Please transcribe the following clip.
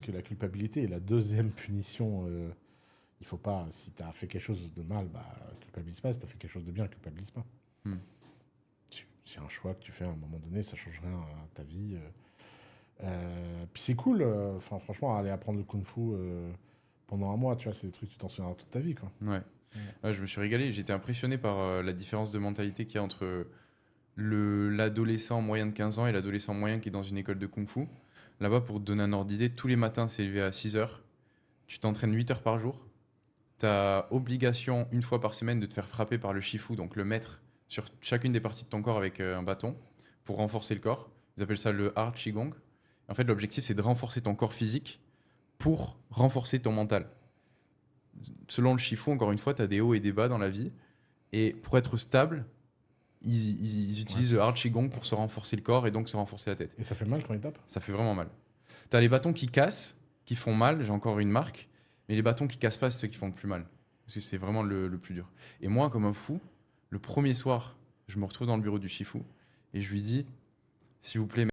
que la culpabilité est la deuxième punition. Il faut pas, si tu as fait quelque chose de mal, bah, culpabilise pas. Si tu as fait quelque chose de bien, culpabilise pas. Hmm. C'est un choix que tu fais à un moment donné, ça change rien à ta vie. Puis c'est cool, enfin, franchement, aller apprendre le kung-fu pendant un mois, tu vois, c'est des trucs que tu t'en souviendras toute ta vie, quoi. Ouais. Ouais, je me suis régalé. J'étais impressionné par la différence de mentalité qu'il y a entre l'adolescent moyen de 15 ans et l'adolescent moyen qui est dans une école de kung-fu. Là-bas, pour te donner un ordre d'idée, tous les matins, c'est levé à 6 heures. Tu t'entraînes 8 heures par jour. Tu as obligation, une fois par semaine, de te faire frapper par le shifu, donc le maître, sur chacune des parties de ton corps avec un bâton pour renforcer le corps. Ils appellent ça le hard qigong. En fait, l'objectif, c'est de renforcer ton corps physique pour renforcer ton mental. Selon le shifu, encore une fois, tu as des hauts et des bas dans la vie. Et pour être stable, ils utilisent le hard qigong pour se renforcer le corps et donc se renforcer la tête. Et ça fait mal quand il tape? Ça fait vraiment mal. T'as les bâtons qui cassent, qui font mal, j'ai encore une marque, mais les bâtons qui cassent pas, c'est ceux qui font le plus mal. Parce que c'est vraiment le plus dur. Et moi, comme un fou, le premier soir, je me retrouve dans le bureau du shifu et je lui dis, s'il vous plaît,